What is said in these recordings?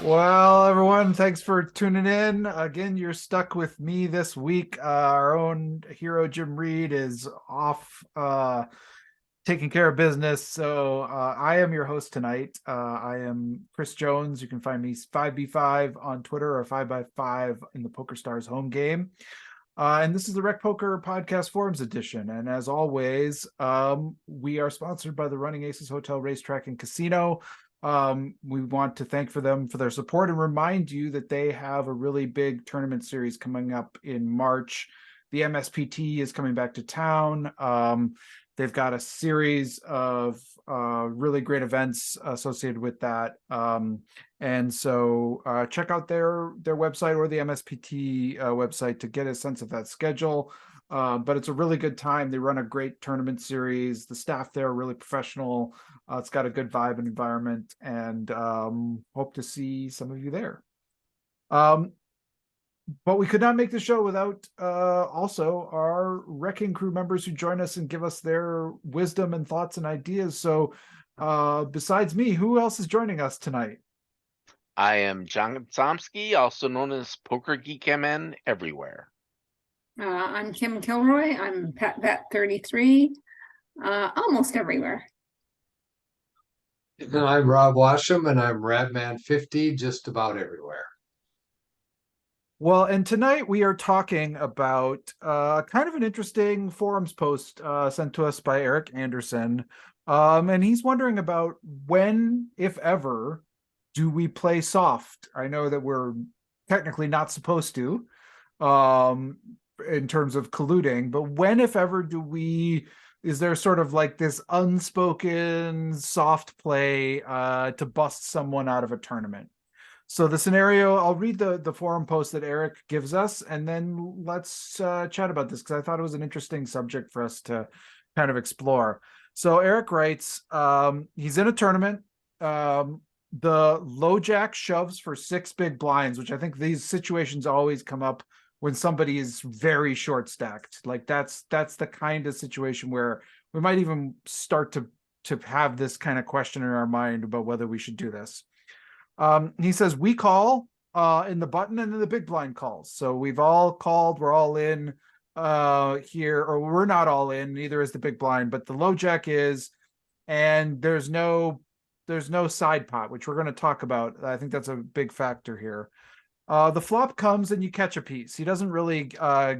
Well, everyone, thanks for tuning in. Again, you're stuck with me this week. Our own hero, Jim Reed, is off taking care of business. So I am your host tonight. I am Chris Jones. You can find me 5B5 on Twitter or 5x5 in the Poker Stars home game. And this is the Rec Poker Podcast Forums edition. And as always, we are sponsored by the Running Aces Hotel, Racetrack, and Casino. We want to thank them for their support and remind you that they have a really big tournament series coming up in March. The MSPT is coming back to town. They've got a series of really great events associated with that. And so check out their website or the MSPT website to get a sense of that schedule. But it's a really good time. They run a great tournament series. The staff there are really professional. It's got a good vibe and environment, and hope to see some of you there. But we could not make the show without also our wrecking crew members who join us and give us their wisdom and thoughts and ideas. So besides me, who else is joining us tonight? I am John Gomsky, also known as Poker Geek MN everywhere. I'm Kim Kilroy. I'm Pat Vet 33, almost everywhere. And I'm Rob Washam, and I'm Ratman 50, just about everywhere. Well, and tonight we are talking about kind of an interesting forums post sent to us by Eric Anderson. And he's wondering about when, if ever, do we play soft? I know that we're technically not supposed to in terms of colluding, but when, if ever, is there sort of like this unspoken soft play to bust someone out of a tournament? So the scenario, I'll read the forum post that Eric gives us, and then let's chat about this, because I thought it was an interesting subject for us to kind of explore. So Eric writes, he's in a tournament. The low jack shoves for 6 big blinds, which I think these situations always come up when somebody is very short stacked. Like that's the kind of situation where we might even start to have this kind of question in our mind about whether we should do this. He says we call in the button, and then the big blind calls. So we've all called, we're all in here, or we're not all in, neither is the big blind, but the low jack is, and there's no side pot, which we're going to talk about. I think that's a big factor here. The flop comes and you catch a piece. He doesn't really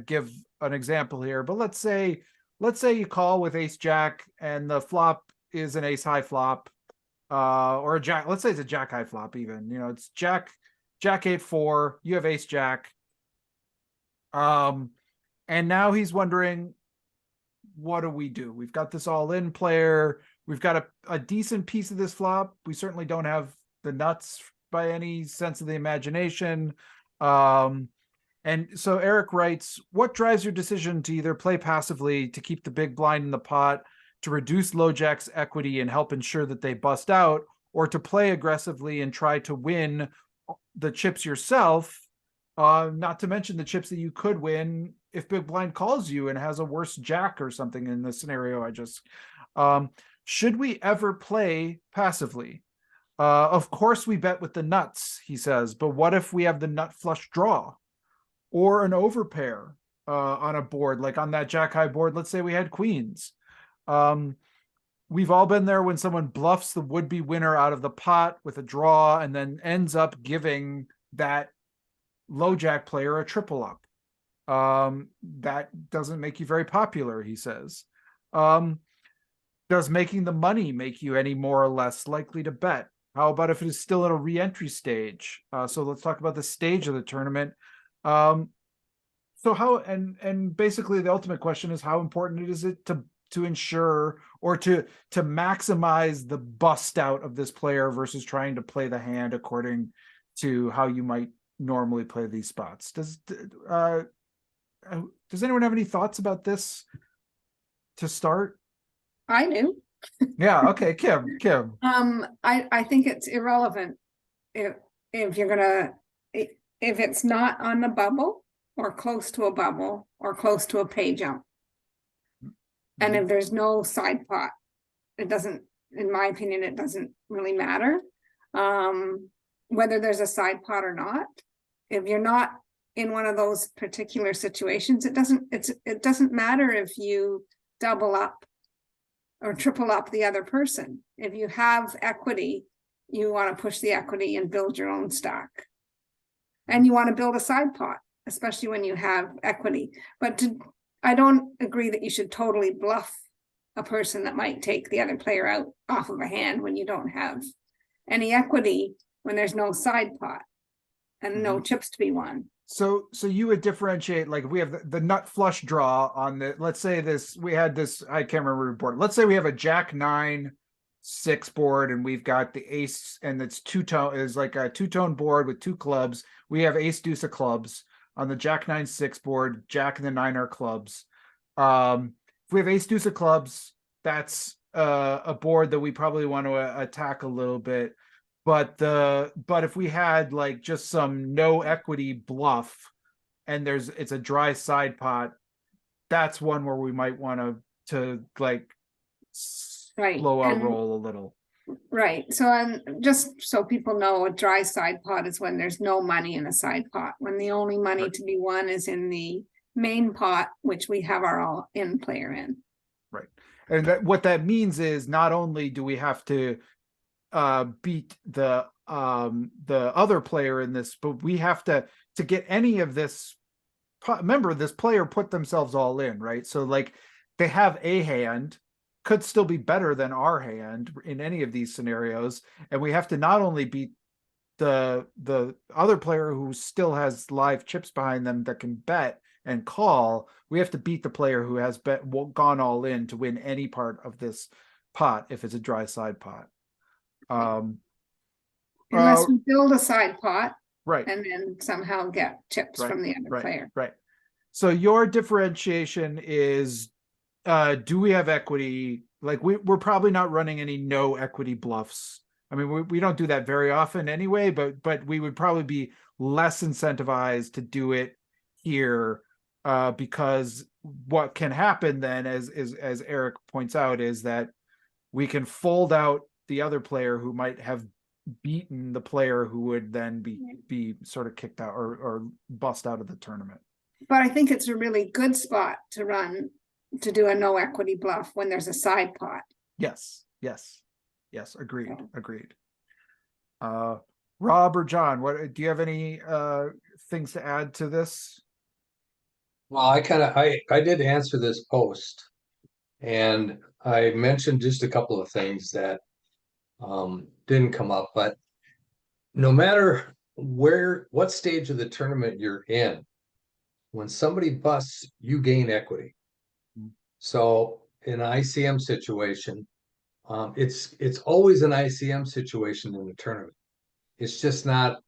give an example here, but let's say you call with ace jack and the flop is an ace high flop. Or a jack, let's say it's a jack high flop even, it's jack 8-4, you have ace jack. And now he's wondering, what do we do? We've got this all in player. We've got a decent piece of this flop. We certainly don't have the nuts by any sense of the imagination. And so Eric writes, what drives your decision to either play passively to keep the big blind in the pot, to reduce low jack's equity and help ensure that they bust out, or to play aggressively and try to win the chips yourself, not to mention the chips that you could win if big blind calls you and has a worse jack or something in the scenario I just... should we ever play passively? Of course we bet with the nuts, he says, but what if we have the nut flush draw or an overpair on a board, like on that jack high board? Let's say we had queens. We've all been there when someone bluffs the would-be winner out of the pot with a draw and then ends up giving that low jack player a triple up. That doesn't make you very popular, he says. Does making the money make you any more or less likely to bet? How about if it is still at a re-entry stage? So let's talk about the stage of the tournament. So how, and basically the ultimate question is, how important is it to ensure or to maximize the bust out of this player versus trying to play the hand according to how you might normally play these spots? Does anyone have any thoughts about this to start? I do. Yeah. Okay. Kim. I think it's irrelevant if it's not on the bubble or close to a bubble or close to a pay jump. And if there's no side pot, it doesn't, in my opinion, it doesn't really matter. whether there's a side pot or not. If you're not in one of those particular situations, it doesn't matter if you double up or triple up the other person. If you have equity, you want to push the equity and build your own stock. And you want to build a side pot, especially when you have equity. But I don't agree that you should totally bluff a person that might take the other player out off of a hand when you don't have any equity, when there's no side pot and no chips to be won. So you would differentiate, like if we have the nut flush draw on the, let's say we had this, I can't remember the board. Let's say we have a Jack 9-6 board and we've got the ace, and it's two-tone, is like a two-tone board with two clubs. We have ace deuce of clubs on the Jack 9-6 board. Jack and the 9 are clubs. If we have ace deuce of clubs, that's a board that we probably want to attack a little bit. But if we had like just some no equity bluff and it's a dry side pot, that's one where we might want to like Right. slow our And- roll a little. Right, so just so people know, a dry side pot is when there's no money in a side pot, when the only money Right. to be won is in the main pot, which we have our all-in player in. Right. And what that means is not only do we have to beat the other player in this, but we have to get any of this. Remember, this player put themselves all in, right? So like they have a hand, could still be better than our hand in any of these scenarios, and we have to not only beat the other player who still has live chips behind them that can bet and call, we have to beat the player who has gone all in to win any part of this pot if it's a dry side pot. Unless we build a side pot Right. and then somehow get chips Right, from the other player. Right. So your differentiation is, do we have equity? Like we're probably not running any no equity bluffs. I mean, we don't do that very often anyway, but we would probably be less incentivized to do it here, because what can happen then, as Eric points out, is that we can fold out the other player who might have beaten the player who would then be sort of kicked out or bust out of the tournament. But I think it's a really good spot to do a no equity bluff when there's a side pot. Yes. Agreed. Rob or John, what do you have any things to add to this? Well, I did answer this post, and I mentioned just a couple of things that didn't come up, but no matter what stage of the tournament you're in, when somebody busts, you gain equity. So in an ICM situation, it's always an ICM situation in the tournament. It's just not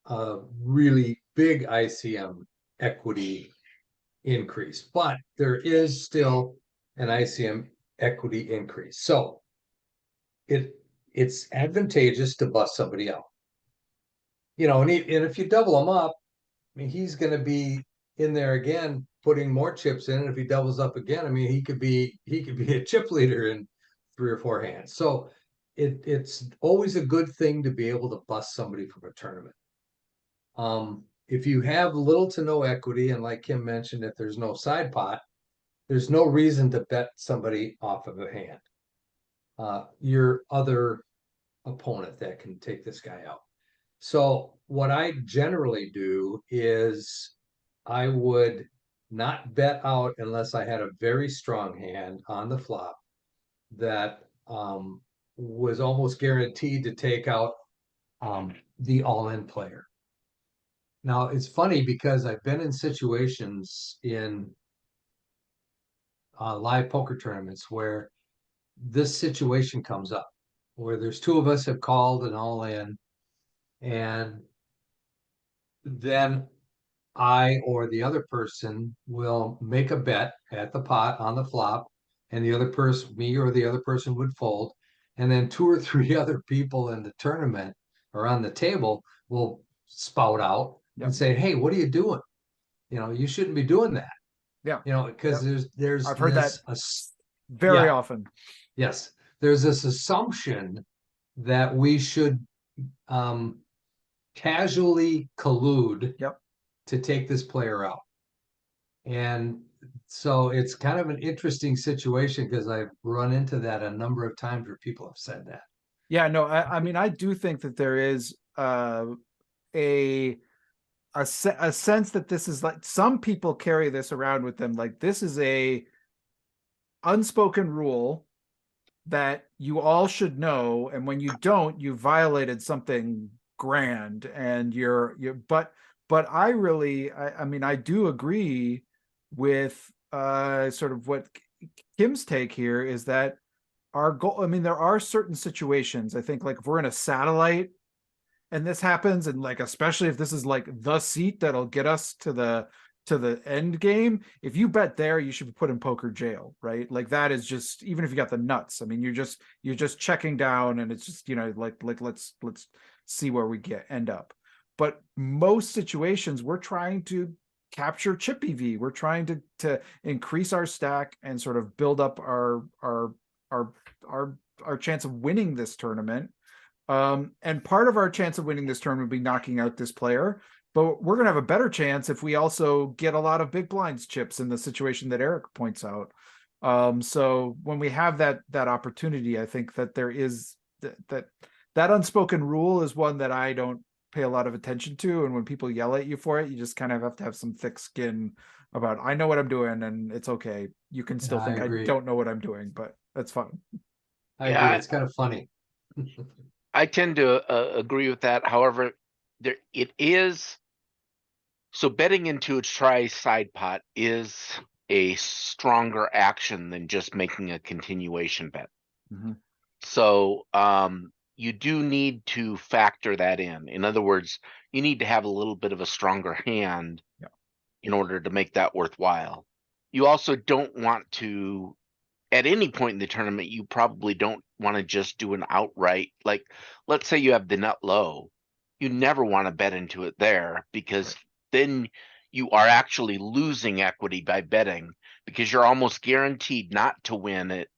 a really big ICM equity increase, but there is still an ICM equity increase. So it's advantageous to bust somebody out. And if you double them up, I mean, he's going to be in there again, putting more chips in. And if he doubles up again, I mean, he could be a chip leader in 3 or 4 hands. So it's always a good thing to be able to bust somebody from a tournament. If you have little to no equity, and like Kim mentioned, if there's no side pot, there's no reason to bet somebody off of a hand. Your other opponent that can take this guy out. So what I generally do is I would not bet out unless I had a very strong hand on the flop that was almost guaranteed to take out the all-in player. Now, it's funny because I've been in situations in live poker tournaments where this situation comes up, where there's 2 of us have called an all-in, and then I or the other person will make a bet at the pot on the flop, and the other person, me or the other person, would fold, and then 2 or 3 other people in the tournament or on the table will spout out and say, "Hey, what are you doing? You shouldn't be doing that." Yeah. Because there's I've heard that very often. Yes, there's this assumption that we should casually collude Yep. to take this player out. And so it's kind of an interesting situation because I've run into that a number of times where people have said that. Yeah, no, I mean, I do think that there is a sense that this is like, some people carry this around with them, like this is a unspoken rule that you all should know, and when you don't, you violated something grand, and you're but I really, I mean, I do agree with sort of what Kim's take here is that our goal, I mean, there are certain situations, I think, like if we're in a satellite and this happens, and like especially if this is like the seat that'll get us to the end game, if you bet there, you should be put in poker jail, right? Like that is just, even if you got the nuts, I mean, you're just checking down, and it's just, you know, like let's see where we end up. But most situations we're trying to capture chip EV, we're trying to increase our stack and sort of build up our chance of winning this tournament. And part of our chance of winning this tournament would be knocking out this player, but we're going to have a better chance if we also get a lot of big blinds chips in the situation that Eric points out. So when we have that opportunity, I think that there is that unspoken rule is one that I don't pay a lot of attention to. And when people yell at you for it, you just kind of have to have some thick skin about, I know what I'm doing and it's okay. You can still Yeah, think I I agree. don't know what I'm doing, but that's fine. I Yeah, agree. It's kind of funny. I tend to agree with that. However, it is, so betting into a try side pot is a stronger action than just making a continuation bet. Mhm. So you do need to factor that in. In other words, you need to have a little bit of a stronger hand Yeah. in order to make that worthwhile. You also don't want to, at any point in the tournament, you probably don't want to just do an outright, like, let's say you have the nut low. You never want to bet into it there, because then you are actually losing equity by betting, because you're almost guaranteed not to win it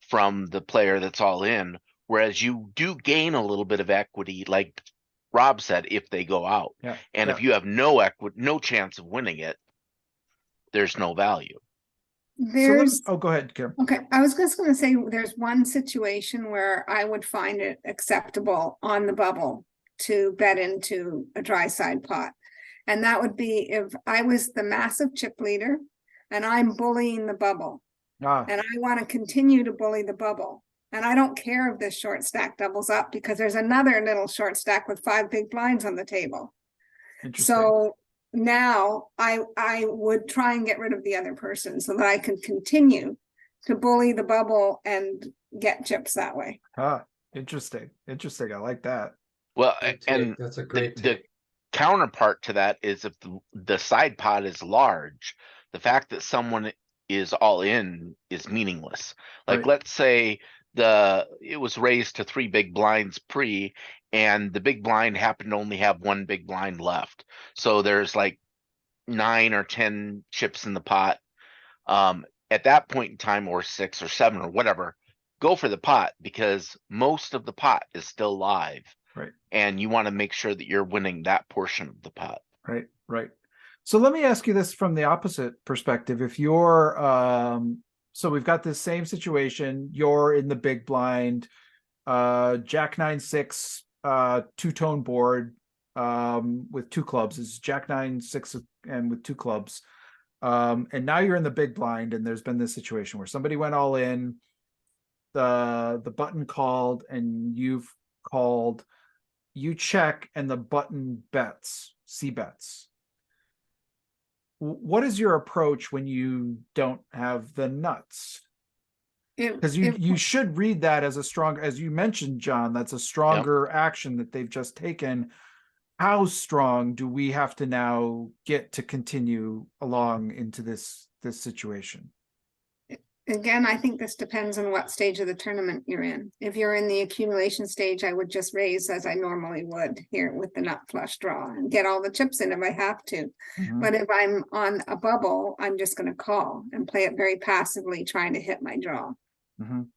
from the player that's all in. Whereas you do gain a little bit of equity, like Rob said, if they go out. Yeah. And Yeah. if you have no equity, no chance of winning it, there's no value. There's, go ahead, Kim. okay, I was just gonna say, there's one situation where I would find it acceptable on the bubble to bet into a dry side pot. And that would be if I was the massive chip leader and I'm bullying the bubble. And I want to continue to bully the bubble. And I don't care if this short stack doubles up, because there's another little short stack with 5 big blinds on the table. Interesting. So now I would try and get rid of the other person so that I could continue to bully the bubble and get chips that way. Interesting. I like that. Well, Good take. and That's a great the take. counterpart to that is, if the side pot is large, the fact that someone is all in is meaningless. Like, Right. let's say it was raised to 3 big blinds pre, and the big blind happened to only have 1 big blind left. So there's like 9 or 10 chips in the pot. At that point in time, or 6 or 7 or whatever, go for the pot, because most of the pot is still live. Right. And you want to make sure that you're winning that portion of the pot. Right. So let me ask you this from the opposite perspective. If you're, so we've got this same situation, you're in the big blind, Jack 9-6, two-tone board, with 2 clubs. It's Jack 9-6 and with 2 clubs. And now you're in the big blind, and there's been this situation where somebody went all in, the button called, and you've called, you check, and the button bets, c-bets. What is your approach when you don't have the nuts? Because you should read that as a strong, as you mentioned, John, that's a stronger action that they've just taken. How strong do we have to now get to continue along into this situation? Again, I think this depends on what stage of the tournament you're in. If you're in the accumulation stage, I would just raise as I normally would here with the nut flush draw and get all the chips in if I have to. Mhm. But if I'm on a bubble, I'm just going to call and play it very passively, trying to hit my draw. Everyone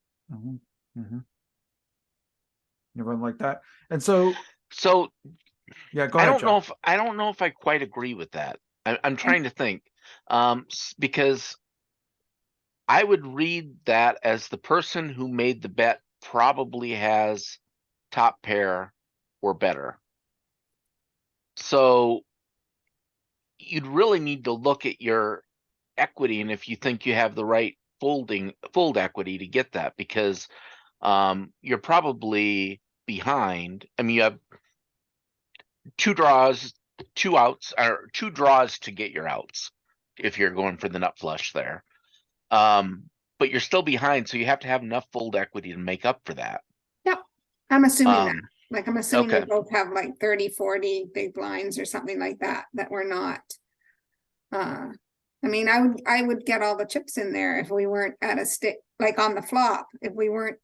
like that? And so Yeah, go I ahead, don't know John. if I don't know if I quite agree with that. I'm trying to think, because I would read that as the person who made the bet probably has top pair or better. So you'd really need to look at your equity and if you think you have the right fold equity to get that, because you're probably behind. I mean, you have two draws, two outs, or two draws to get your outs if you're going for the nut flush there. But you're still behind, so you have to have enough fold equity to make up for that. Yep, I'm assuming that. Um, Like, I'm assuming we okay. both have like 30, 40 big blinds or something like that, that we're not. I mean, I would get all the chips in there if we weren't at a stick, like on the flop, if we were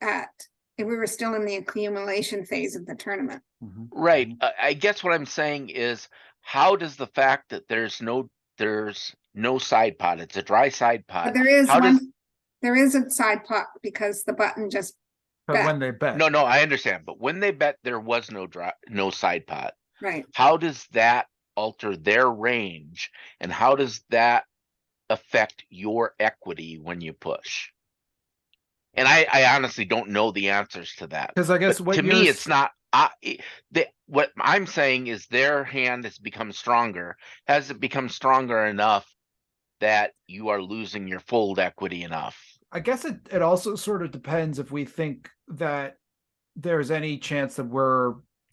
still in the accumulation phase of the tournament. Mhm. Right. Mhm. I guess what I'm saying is, how does the fact that there's no side pot, it's a dry side But pot. there is How does there is a side pot because the button just But bet, when they bet, no, I understand, but when they bet there was no side pot. right? How does that alter their range, and how does that affect your equity when you push? And I honestly don't know the answers to that. because I guess But what to you're me, it's not. What I'm saying is their hand has become stronger. Has it become stronger enough that you are losing your fold equity enough? I guess it also sort of depends if we think that there's any chance that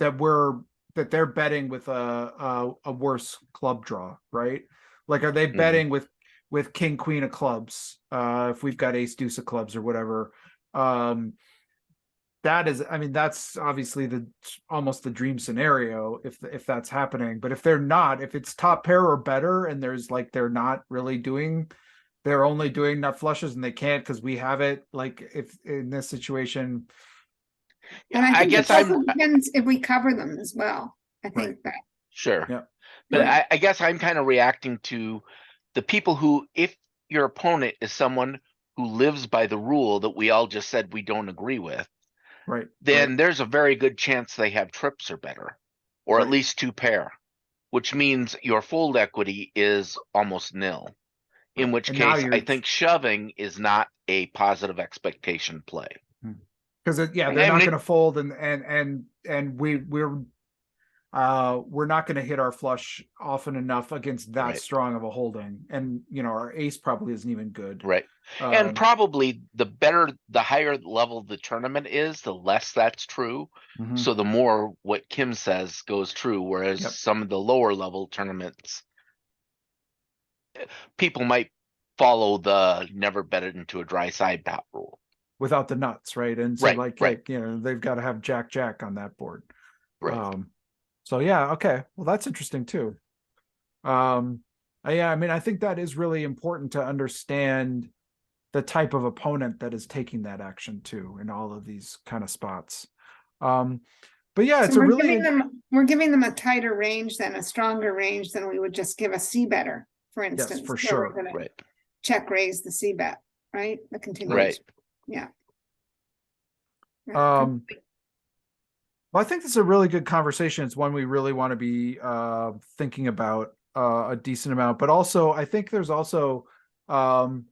that they're betting with a worse club draw, right? Like, are they betting with king queen of clubs? If we've got ace deuce of clubs or whatever, that is, I mean, that's obviously almost the dream scenario if that's happening. But if they're not, if it's top pair or better, and there's like they're not really doing, they're only doing nut flushes and they can't because we have it. Like, if in this situation, And I I think it guess also depends if we cover them as well. I Right. think that, sure. Yeah. But Right. I guess I'm kind of reacting to the people who, if your opponent is someone who lives by the rule that we all just said we don't agree with, right, then there's a very good chance they have trips or better, or at Right. least two pair, which means your fold equity is almost nil. In Right. which And now case, I you're think shoving is not a positive expectation play. because they're And not it- going to fold, and we're not going to hit our flush often enough against that Right. strong of a holding, and our ace probably isn't even good. Right. And probably the higher level the tournament is, the less that's true. Mhm. So the more what Kim says goes true, whereas Yep. some of the lower level tournaments, people might follow the never bet it into a dry side pot rule. without the nuts, right? And so Right, like right. they've got to have jack on that board. Right. So yeah, okay. Well, that's interesting too. Yeah, I mean, I think that is really important to understand the type of opponent that is taking that action too in all of these kind of spots. But yeah, it's so a we're really giving them a tighter range than a stronger range than we would just give a C better, for instance. for where we're sure. gonna Right. check raise the C bet, right? The continuation. Right. Yeah. Well, I think this is a really good conversation. It's one we really want to be thinking about a decent amount, but also I think there's also do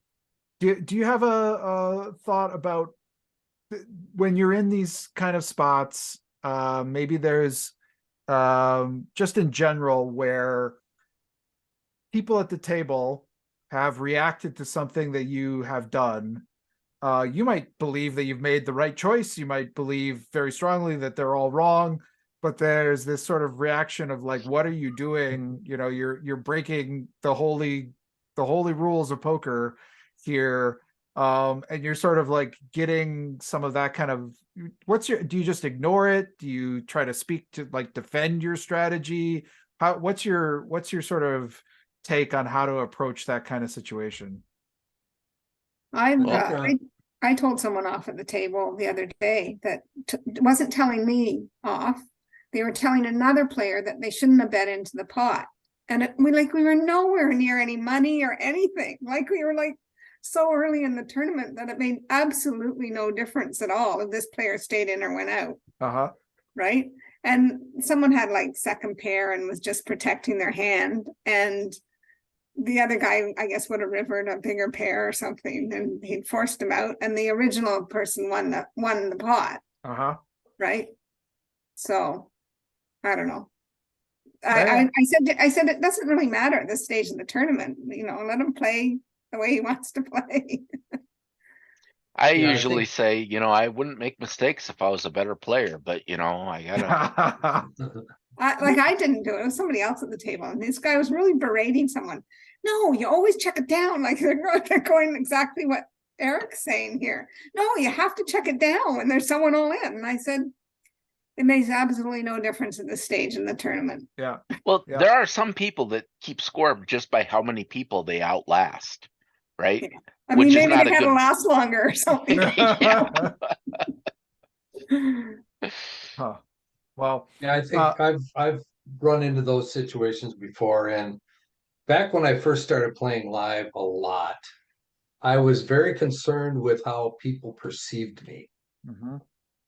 you have a thought about when you're in these kind of spots, maybe there's just in general where people at the table have reacted to something that you have done. You might believe that you've made the right choice. You might believe very strongly that they're all wrong, but there's this sort of reaction of like, what are you doing? You're breaking the holy rules of poker here. And you're sort of like getting some of that kind of, do you just ignore it? Do you try to speak to like defend your strategy? What's your sort of take on how to approach that kind of situation? I told someone off at the table the other day that wasn't telling me off. They were telling another player that they shouldn't have bet into the pot. And we were nowhere near any money or anything. Like we were like so early in the tournament that it made absolutely no difference at all if this player stayed in or went out. Uh-huh. Right. And someone had like second pair and was just protecting their hand, and the other guy, I guess, would have rivered a bigger pair or something, and he'd forced him out, and the original person won the pot, Uh-huh. right? So, I don't know. Yeah. I said it doesn't really matter at this stage of the tournament, let him play the way he wants to play. I Yeah, I usually think- say, I wouldn't make mistakes if I was a better player, but I gotta. I didn't do it. It was somebody else at the table, and this guy was really berating someone. No, you always check it down. Like they're going exactly what Eric's saying here. No, you have to check it down when there's someone all in. And I said, it makes absolutely no difference at this stage in the tournament. Yeah. Well, Yeah. there are some people that keep score just by how many people they outlast, right? Yeah. I Which mean, is maybe not they a had to good- last longer or something. Huh. Well, Yeah, I think I've run into those situations before, and back when I first started playing live a lot, I was very concerned with how people perceived me. mhm.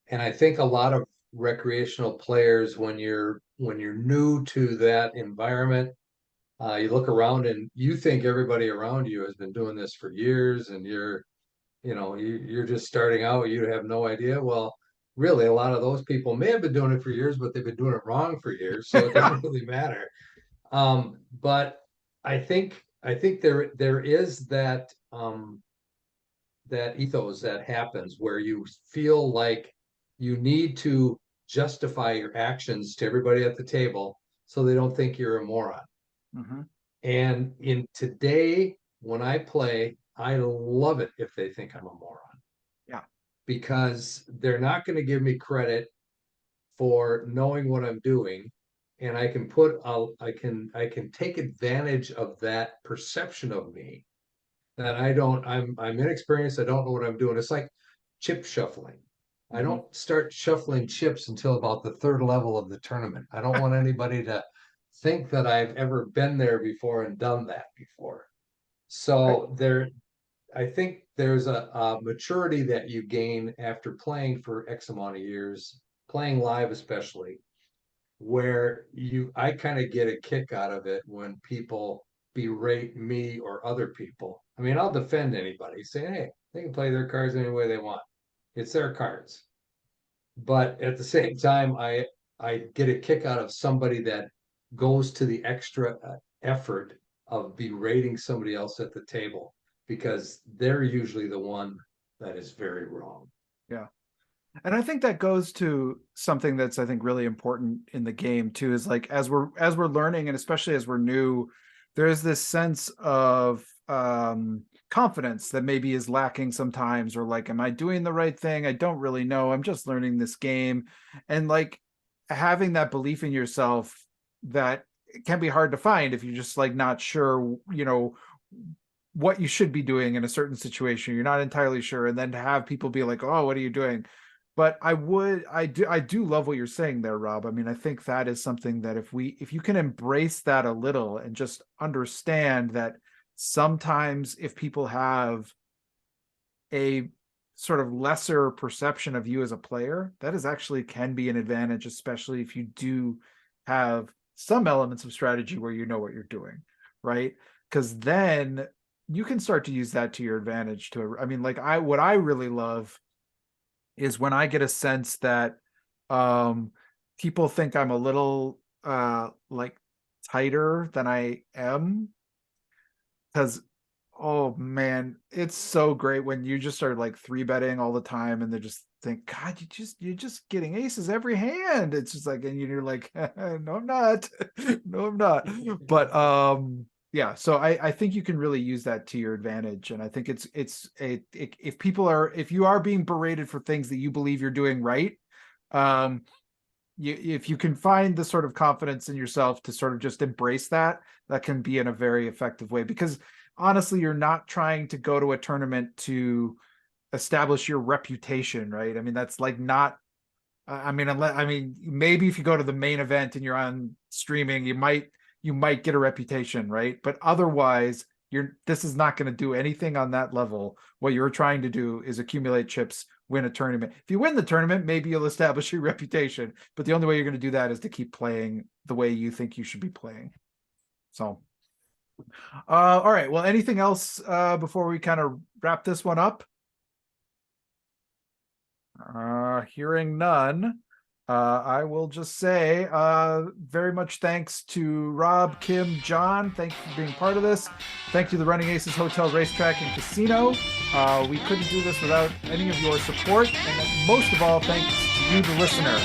And I think a lot of recreational players, when you're new to that environment, you look around and you think everybody around you has been doing this for years, and you're just starting out, you have no idea. Well, really, a lot of those people may have been doing it for years, but they've been doing it wrong for years, so it doesn't really matter. But I think there is that ethos that happens where you feel like you need to justify your actions to everybody at the table so they don't think you're a moron. Mhm. And in today, when I play, I love it if they think I'm a moron. Yeah. Because they're not going to give me credit for knowing what I'm doing. And I can take advantage of that perception of me that I'm inexperienced. I don't know what I'm doing. It's like chip shuffling. I don't start shuffling chips until about the third level of the tournament. I don't want anybody to think that I've ever been there before and done that before. So I think there's a maturity that you gain after playing for X amount of years, playing live especially, where I kind of get a kick out of it when people berate me or other people. I mean, I'll defend anybody saying, hey, they can play their cards any way they want. It's their cards. But at the same time, I get a kick out of somebody that goes to the extra effort of berating somebody else at the table, because they're usually the one that is very wrong. Yeah. And I think that goes to something that's, I think, really important in the game too, is like, as we're learning, and especially as we're new, there's this sense of confidence that maybe is lacking sometimes, or like, am I doing the right thing? I don't really know. I'm just learning this game. And like having that belief in yourself that can be hard to find if you're just like not sure, what you should be doing in a certain situation. You're not entirely sure. And then to have people be like, oh, what are you doing? But I do love what you're saying there, Rob. I mean, I think that is something that if you can embrace that a little and just understand that sometimes if people have a sort of lesser perception of you as a player, that is actually can be an advantage, especially if you do have some elements of strategy where you know what you're doing, right? Because then you can start to use that to your advantage too. I mean, like what I really love is when I get a sense that people think I'm a little like tighter than I am. Because oh man, it's so great when you just start like 3-betting all the time and they just think, God, you're just getting aces every hand. It's just like, and you're like, no, I'm not. No, I'm not. But yeah, so I think you can really use that to your advantage. And I think if you are being berated for things that you believe you're doing right, if you can find the sort of confidence in yourself to sort of just embrace that can be in a very effective way. Because honestly, you're not trying to go to a tournament to establish your reputation, right? I mean, that's like not, I mean, maybe if you go to the main event and you're on streaming, you might get a reputation, right? But otherwise, this is not going to do anything on that level. What you're trying to do is accumulate chips win a tournament. If you win the tournament, maybe you'll establish your reputation, but the only way you're going to do that is to keep playing the way you think you should be playing. So, all right. Well, anything else before we kind of wrap this one up? Hearing none, I will just say very much thanks to Rob, Kim, John. Thank you for being part of this. Thank you to the Running Aces Hotel, Racetrack, and Casino. We couldn't do this without any of your support. And most of all, thanks to you, the listener.